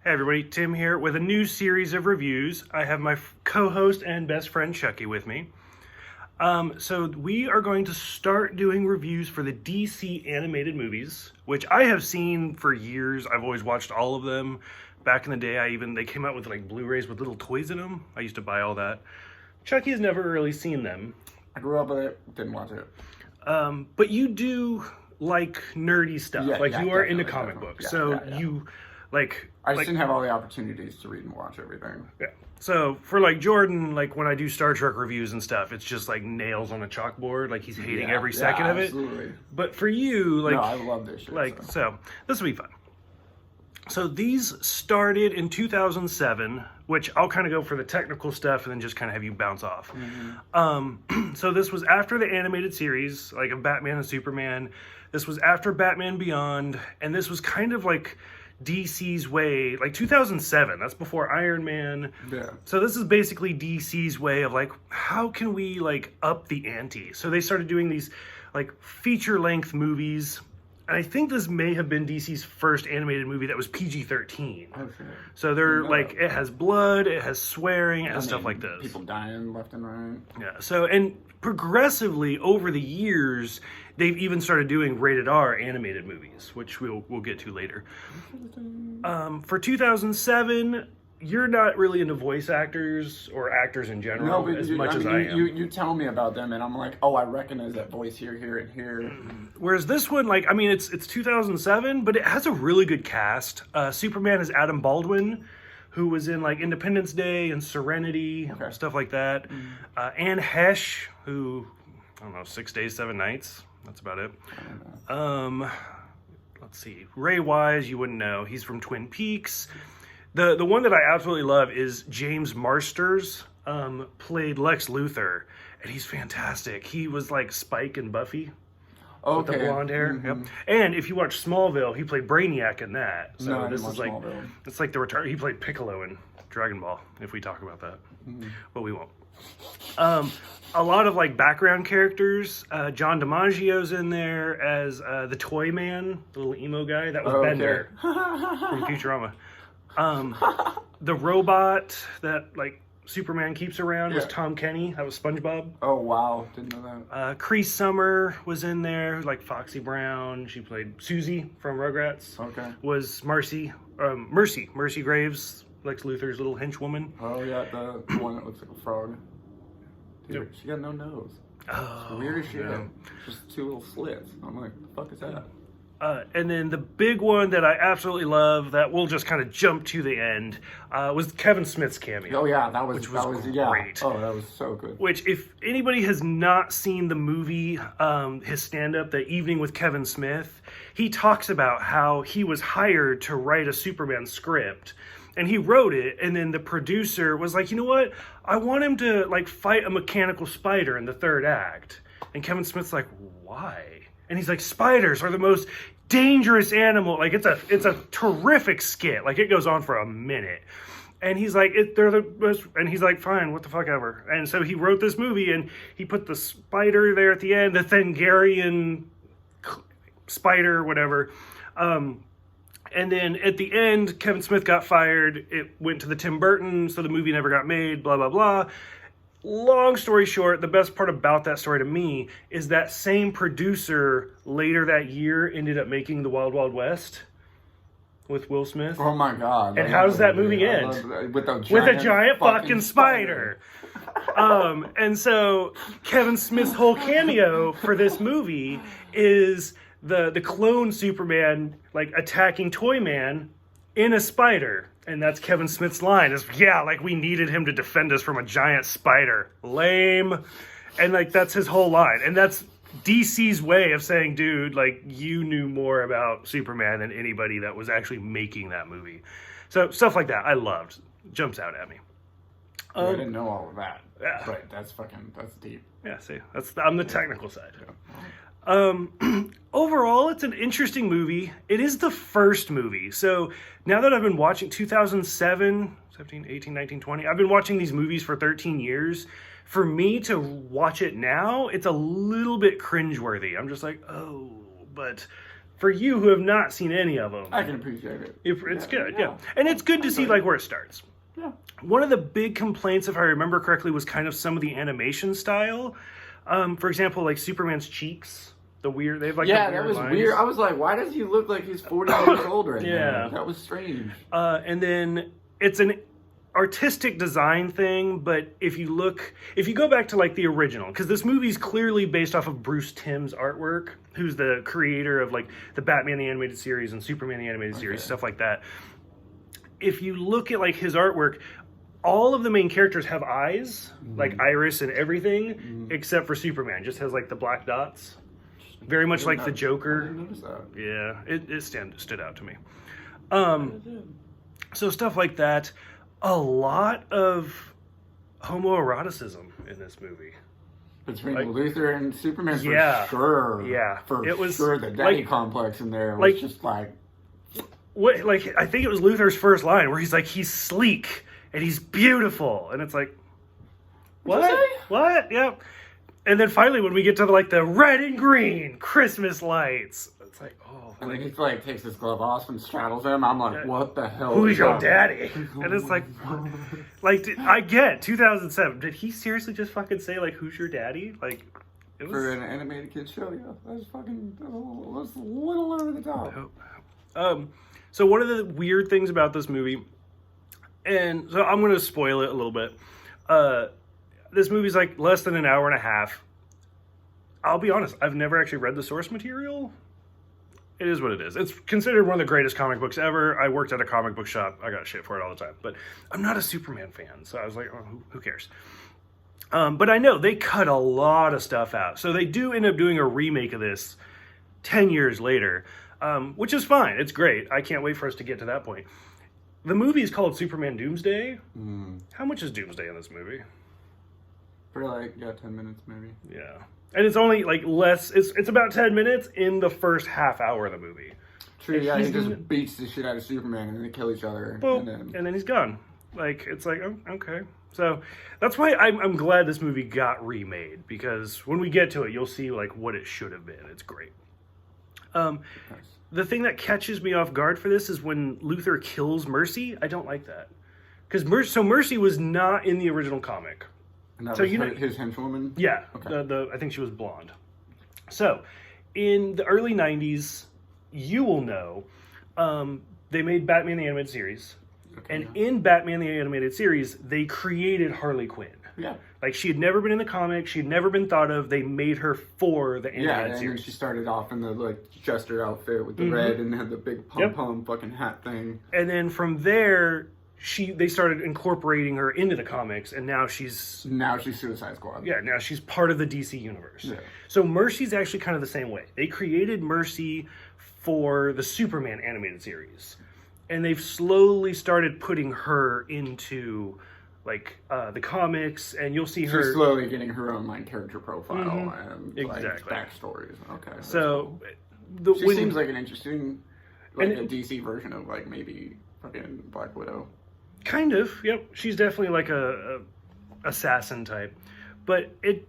Hey everybody, Tim here with a new series of reviews. I have my co-host and best friend Chuckie with me. So we are going to start doing reviews for the DC animated movies, which I have seen for years. I've always watched all of them. Back in the day, they came out with like Blu-rays with little toys in them. I used to buy all that. Chuckie has never really seen them. I grew up with it, didn't watch it. But you do like nerdy stuff. You are into comic books. You like... I just didn't have all the opportunities to read and watch everything. Yeah. So for like Jordan, like when I do Star Trek reviews and stuff, it's just like nails on a chalkboard. Like he's hating every second of it. Absolutely. But for you, like... No, I love this shit. So this will be fun. So these started in 2007, which I'll kind of go for the technical stuff and then just kind of have you bounce off. Mm-hmm. So this was after the animated series, like of Batman and Superman. This was after Batman Beyond, and this was kind of like DC's way, like 2007, that's before Iron Man. Yeah. So this is basically DC's way of like, how can we like up the ante? So they started doing these like feature-length movies. And I think this may have been DC's first animated movie that was PG-13. Okay. So they're like, it has blood, it has swearing, it has stuff like this. People dying left and right. Yeah. So, and progressively over the years, they've even started doing rated R animated movies, which we'll get to later. For 2007, you're not really into voice actors or actors in general as much as I am. You tell me about them, and I'm like, oh, I recognize that voice here, and here. Whereas this one, like, I mean, it's 2007, but it has a really good cast. Superman is Adam Baldwin, who was in like Independence Day and Serenity, stuff like that. Anne Hesh, who, I don't know, 6 Days, 7 Nights. That's about it. Let's see. Ray Wise, you wouldn't know. He's from Twin Peaks. The one that I absolutely love is James Marsters, played Lex Luthor, and he's fantastic. He was like Spike and Buffy. With the blonde hair. Mm-hmm. Yep. And if you watch Smallville, he played Brainiac in that. So no, this is like Smallville. It's like the return. He played Piccolo in Dragon Ball, if we talk about that. But we won't. A lot of like background characters. John DiMaggio's in there as the Toy Man, the little emo guy. That was Bender from Futurama. The robot that like Superman keeps around was Tom Kenny. That was SpongeBob. Oh wow, didn't know that. Cree Summer was in there, like Foxy Brown. She played Susie from Rugrats. Okay. Was Mercy Graves, Lex Luthor's little henchwoman. Oh yeah, the one that looks like a frog. Dude, she got no nose. Oh, it's weird as shit. Yeah. Just two little slits. I'm like, the fuck is that? And then the big one that I absolutely love, that we'll just kind of jump to the end, was Kevin Smith's cameo. Oh yeah, that was great. Yeah. Oh, that was so good. Which, if anybody has not seen the movie, his stand-up, The Evening with Kevin Smith, he talks about how he was hired to write a Superman script. And he wrote it, and then the producer was like, you know what? I want him to like fight a mechanical spider in the third act. And Kevin Smith's like, why? And he's like, spiders are the most dangerous animal. Like, it's a terrific skit. Like, it goes on for a minute. And he's like, they're the most, and he's like, fine, what the fuck ever. And so he wrote this movie, and he put the spider there at the end, the Thangarian spider, whatever. And then at the end, Kevin Smith got fired. It went to the Tim Burton, so the movie never got made, blah, blah, blah. Long story short, the best part about that story to me is that same producer later that year ended up making The Wild Wild West with Will Smith. Oh my God. And how does that movie end? With a giant fucking spider. And so Kevin Smith's whole cameo for this movie is the clone Superman like attacking Toyman in a spider. And that's Kevin Smith's line is, yeah, like we needed him to defend us from a giant spider. Lame. And like that's his whole line. And that's DC's way of saying, dude, like you knew more about Superman than anybody that was actually making that movie. So stuff like that I loved. Jumps out at me. I didn't know all of that. Yeah. But that's deep. Yeah, see, I'm the technical side. Overall, it's an interesting movie. It is the first movie. So now that I've been watching 2007, 17, 18, 19, 20, I've been watching these movies for 13 years. For me to watch it now, it's a little bit cringeworthy. I'm just like, oh, but for you who have not seen any of them, I can appreciate it. it's good, yeah. And it's good to see like where it starts. Yeah. One of the big complaints, if I remember correctly, was kind of some of the animation style. For example, like Superman's cheeks, they have like that was lines. weird. I was like, why does he look like he's 40 years old right now? That was strange. And then it's an artistic design thing, but if you go back to like the original, because this movie's clearly based off of Bruce Timm's artwork, who's the creator of like the Batman the Animated Series and Superman the Animated Series, stuff like that. If you look at like his artwork, all of the main characters have eyes, like iris and everything, except for Superman. Just has like the black dots. Very much like the Joker. I didn't notice that. Yeah, it stood out to me. So stuff like that. A lot of homoeroticism in this movie. Between like, Luthor and Superman, for sure. Yeah. For it was, sure, the daddy like, complex in there was just like... What, like, I think it was Luthor's first line where he's like, he's sleek and he's beautiful. And it's like, what? What? Yep. And then finally when we get to like the red and green Christmas lights, it's like, oh. And then he like takes his glove off and straddles him. I'm like, what the hell? Who's your daddy? And it's like, I get 2007. Did he seriously just fucking say like, who's your daddy? Like, it was for an animated kid show. Yeah, that was a little over the top. So one of the weird things about this movie, and so I'm going to spoil it a little bit. This movie's like less than an hour and a half. I'll be honest, I've never actually read the source material. It is what it is. It's considered one of the greatest comic books ever. I worked at a comic book shop. I got shit for it all the time. But I'm not a Superman fan, so I was like, oh, who cares? But I know they cut a lot of stuff out. So they do end up doing a remake of this 10 years later, which is fine. It's great. I can't wait for us to get to that point. The movie is called Superman Doomsday. How much is Doomsday in this movie? For like, 10 minutes maybe. Yeah. And it's only like less, it's about 10 minutes in the first half hour of the movie. True, and yeah, he just beats the shit out of Superman and then they kill each other. Boom, and then he's gone. Like, it's like, oh, okay. So that's why I'm glad this movie got remade, because when we get to it, you'll see like what it should have been. It's great. Nice. The thing that catches me off guard for this is when Luthor kills Mercy. I don't like that. Because Mercy was not in the original comic. And that was his henchwoman? Yeah. Okay. I think she was blonde. So, in the early 90s, you will know, they made Batman the Animated Series. Okay, and in Batman the Animated Series, they created Harley Quinn. Yeah. Like, she had never been in the comic. She had never been thought of. They made her for the animated series. Yeah, and she started off in the, like, jester outfit with the red and had the big pom-pom fucking hat thing. And then from there, they started incorporating her into the comics, and now she's Suicide Squad. Yeah, now she's part of the DC universe. Yeah. So Mercy's actually kind of the same way. They created Mercy for the Superman animated series, and they've slowly started putting her into like the comics, and you'll see her slowly getting her own like character profile and like backstories. Okay, so cool. She seems like an interesting, like a DC version of like maybe fucking Black Widow. Kind of, yep. She's definitely like a assassin type, but I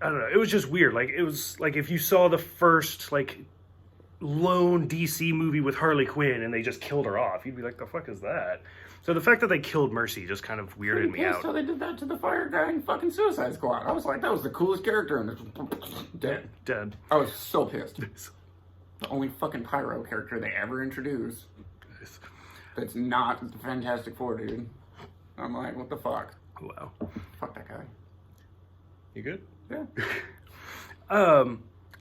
don't know. It was just weird. Like, it was like if you saw the first like lone DC movie with Harley Quinn and they just killed her off, you'd be like, the fuck is that? So the fact that they killed Mercy just kind of weirded me out. So they did that to the fire guy in fucking Suicide Squad. I was like, that was the coolest character, and dead. I was so pissed. The only fucking pyro character they ever introduced. That's not the Fantastic Four, dude. I'm like, what the fuck? Wow. Fuck that guy. You good? Yeah.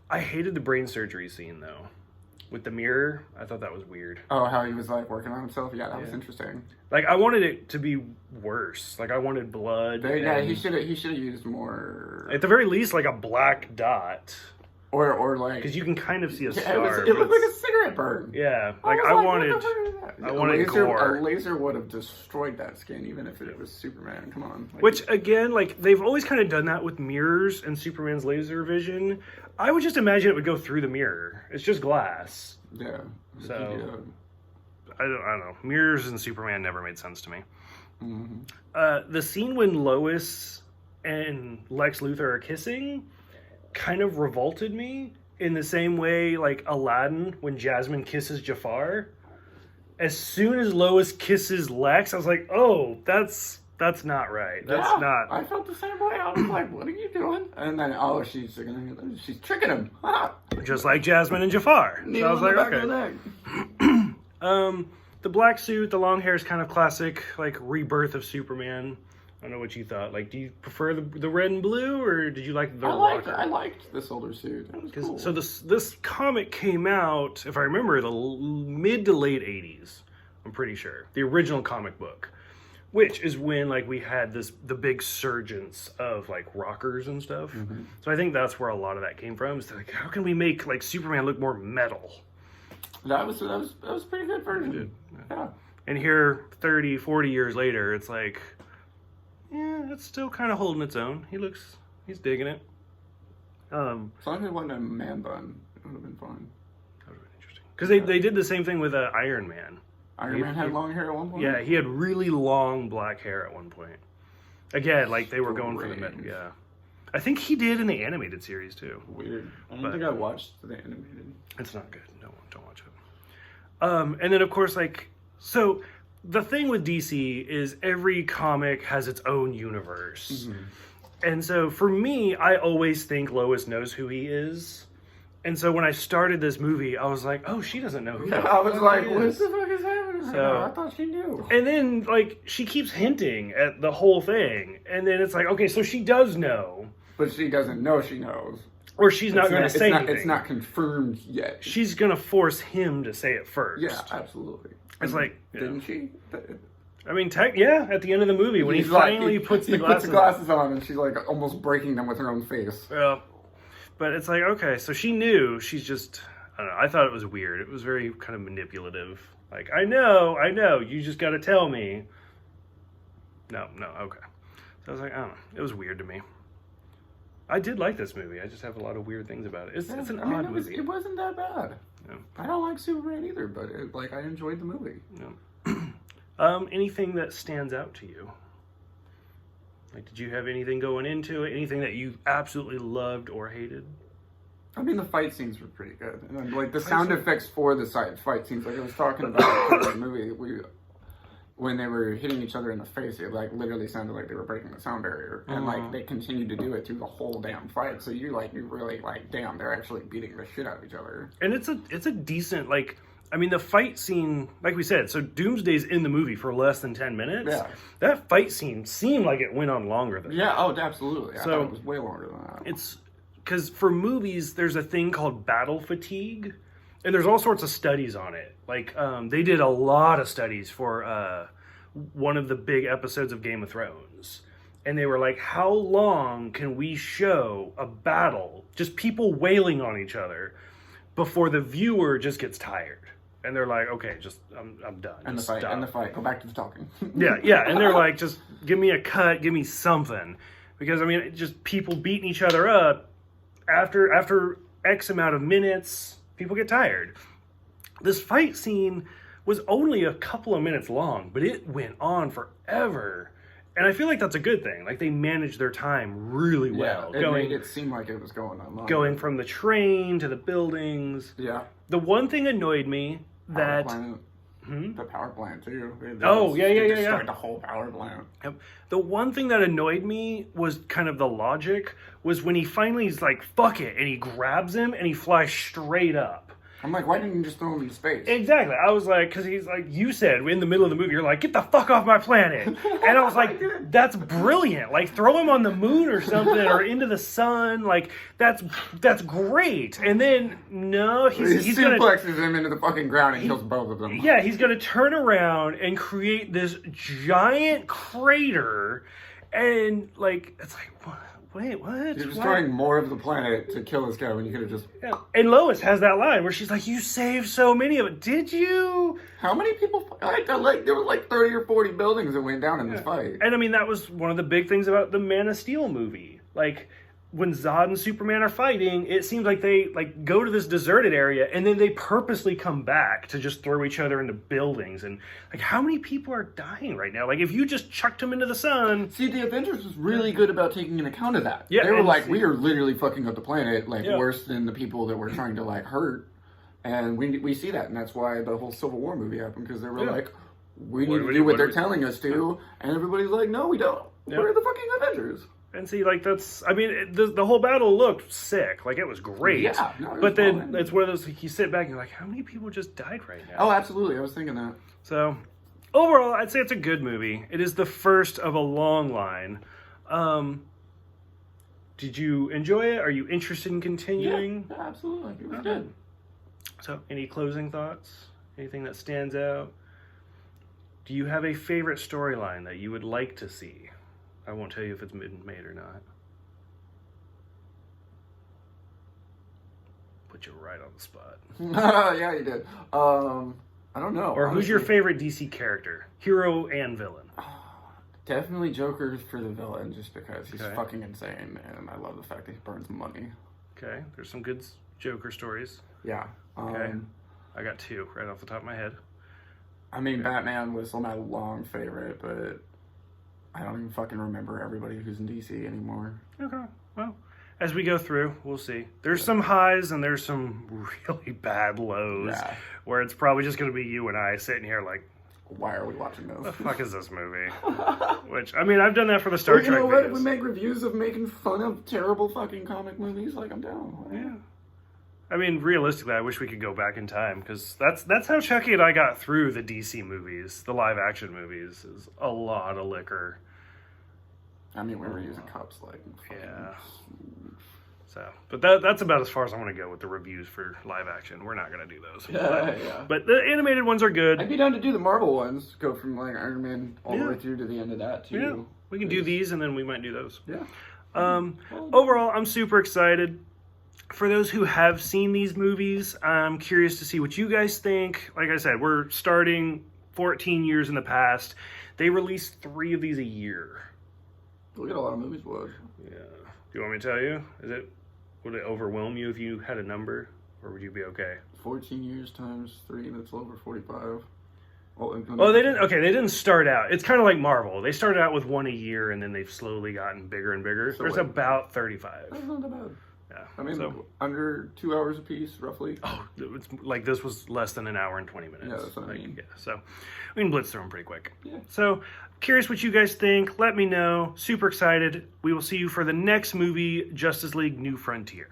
I hated the brain surgery scene, though. With the mirror, I thought that was weird. Oh, how he was, like, working on himself? Yeah, that was interesting. Like, I wanted it to be worse. Like, I wanted blood. Yeah, he should have used more... At the very least, like, a black dot. Or like... Because you can kind of see a scar. It looked like a cigarette burn. Yeah. Like, I wanted gore. A laser would have destroyed that skin, even if it was Superman. Come on. Like, which, again, like, they've always kind of done that with mirrors and Superman's laser vision. I would just imagine it would go through the mirror. It's just glass. Yeah. So, I don't know. Mirrors and Superman never made sense to me. The scene when Lois and Lex Luthor are kissing kind of revolted me. in the same way, like Aladdin, when Jasmine kisses Jafar, as soon as Lois kisses Lex, I was like, oh, that's not right. That's not. I felt the same way. I was like, what are you doing? And then, she's tricking him. Just like Jasmine and Jafar. So I was like, okay. The black suit, the long hair is kind of classic, like rebirth of Superman. I don't know what you thought. Like, do you prefer the red and blue, or did you like the rocker? I liked this older suit. That was cool. So this comic came out, if I remember, the mid to late 80s. I'm pretty sure. The original comic book. Which is when, like, we had the big surgence of, like, rockers and stuff. Mm-hmm. So I think that's where a lot of that came from. It's like, how can we make, like, Superman look more metal? That was a pretty good version. Yeah. And here, 30, 40 years later, it's like, yeah, it's still kind of holding its own. He's digging it. As long as it wasn't a man bun, it would have been fine. That would have been interesting. Because they did the same thing with Iron Man. Iron Man had long hair at one point? Yeah, he had really long black hair at one point. Again, like they were going for the metal. Yeah. I think he did in the animated series too. Weird. I don't think I watched the animated. It's not good. Don't watch it. And then of course, like, so the thing with DC is every comic has its own universe. Mm-hmm. And so for me, I always think Lois knows who he is. And so when I started this movie, I was like, oh, she doesn't know who he is. I was like, what the fuck is happening? So, I thought she knew. And then, like, she keeps hinting at the whole thing. And then it's like, okay, so she does know. But she doesn't know she knows. Or she's not going to say anything. It's not confirmed yet. She's going to force him to say it first. Yeah, absolutely. It's like... Didn't she? I mean, at the end of the movie, when he finally puts the glasses on, and she's, like, almost breaking them with her own face. Yeah. But it's like, okay, so she knew. She's just... I don't know. I thought it was weird. It was very kind of manipulative. Like, I know. You just got to tell me. No, okay. So I was like, I don't know. It was weird to me. I did like this movie. I just have a lot of weird things about it. It's an odd movie. It wasn't that bad. Yeah. I don't like Superman either, but I enjoyed the movie. Yeah. Anything that stands out to you? Like, did you have anything going into it? Anything that you absolutely loved or hated? I mean, the fight scenes were pretty good. And then, like, the sound effects for the fight scenes, like I was talking about in the movie, when they were hitting each other in the face, it, like, literally sounded like they were breaking the sound barrier. And, like, they continued to do it through the whole damn fight. So you really, like, damn, they're actually beating the shit out of each other. And it's a decent, like... I mean, the fight scene, like we said, so Doomsday's in the movie for less than 10 minutes. Yeah. That fight scene seemed like it went on longer than that. Yeah, absolutely. I thought it was way longer than that. It's because for movies, there's a thing called battle fatigue, and there's all sorts of studies on it. Like, they did a lot of studies for one of the big episodes of Game of Thrones. And they were like, how long can we show a battle, just people wailing on each other, before the viewer just gets tired? And they're like, okay, I'm done. And the fight. Go back to the talking. Yeah. And they're like, just give me a cut, give me something. Because, I mean, just people beating each other up, after X amount of minutes, people get tired. This fight scene was only a couple of minutes long, but it went on forever. And I feel like that's a good thing. Like, they managed their time really well. Yeah, it made it seem like it was going on longer. Going from the train to the buildings. Yeah. The one thing annoyed me that... The power plant, too. Yeah. Destroyed the whole power plant. Yep. The one thing that annoyed me was kind of the logic, was when he finally is like, fuck it, and he grabs him, and he flies straight up. I'm like, why didn't you just throw him in space? Exactly. I was like, because he's like, you said in the middle of the movie, you're like, get the fuck off my planet. And I was like, that's brilliant. Like, throw him on the moon or something, or into the sun. Like, that's great. And then, no, he's going to... suplexes him into the fucking ground and kills both of them. Yeah, he's going to turn around and create this giant crater. And, like, it's like, what? Wait, what? You're destroying more of the planet to kill this guy when you could have just... Yeah. And Lois has that line where she's like, you saved so many of it. Did you? How many people... there were like 30 or 40 buildings that went down in this fight. And I mean, that was one of the big things about the Man of Steel movie. Like, when Zod and Superman are fighting, it seems like they like go to this deserted area and then they purposely come back to just throw each other into buildings. And like, how many people are dying right now? Like, if you just chucked them into the sun. See, the Avengers was really good about taking an account of that. Yeah, they were like, we are literally fucking up the planet, like Yeah. worse than the people that we're trying to like hurt. And we see that, and that's why the whole Civil War movie happened, because they were like, we need to do what they're telling us to, and everybody's like, no, we don't. We're the fucking Avengers. And see, like, that's, I mean, the whole battle looked sick. Like, it was great. Yeah, no, it was but then fun. it's one of those, like, you sit back and you're like, how many people just died right now? Oh, absolutely. I was thinking that. So, overall, I'd say it's a good movie. It is the first of a long line. Did you enjoy it? Are you interested in continuing? Yeah, absolutely. It was good. So, any closing thoughts? Anything that stands out? Do you have a favorite storyline that you would like to see? I won't tell you if it's been made or not. Put you right on the spot. Yeah, you did. I don't know. Or honestly. who's your favorite DC character? Hero and villain. Definitely Joker for the villain, just because he's fucking insane, and I love the fact that he burns money. Okay, there's some good Joker stories. Yeah. Okay. I got two right off the top of my head. I mean, Batman was my long favorite, but I don't even fucking remember everybody who's in DC anymore. Okay, well, as we go through, we'll see. There's some highs and there's some really bad lows, where it's probably just going to be you and I sitting here like, why are we watching this? the fuck is this movie? Which, I mean, I've done that for the Star Trek you know what? videos. If we make reviews of making fun of terrible fucking comic movies, like, I'm down. Yeah. I mean, realistically, I wish we could go back in time, because that's how Chuckie and I got through the DC movies, the live-action movies, is a lot of liquor. I mean, we were using cups, like... Yeah. So, but that's about as far as I want to go with the reviews for live-action. We're not going to do those. Yeah. But the animated ones are good. I'd be down to do the Marvel ones, go from, like, Iron Man all the way through to the end of that, too. Yeah, we can do these, and then we might do those. Yeah. Overall, I'm super excited. For those who have seen these movies, I'm curious to see what you guys think. Like I said, we're starting 14 years in the past. They released 3 of these a year. We got a lot of movies to watch. Yeah. Do you want me to tell you? Would it overwhelm you if you had a number? Or would you be okay? 14 years times 3, that's over 45. Oh, they didn't. Okay, they didn't start out. It's kind of like Marvel. They started out with 1 a year, and then they've slowly gotten bigger and bigger. So There's about 35. That's not that bad. Yeah. I mean, under 2 hours a piece, roughly. Oh, it's like this was less than an hour and 20 minutes. Yeah, that's what I mean. Yeah, so we can blitz through them pretty quick. Yeah. So, curious what you guys think. Let me know. Super excited. We will see you for the next movie, Justice League New Frontier.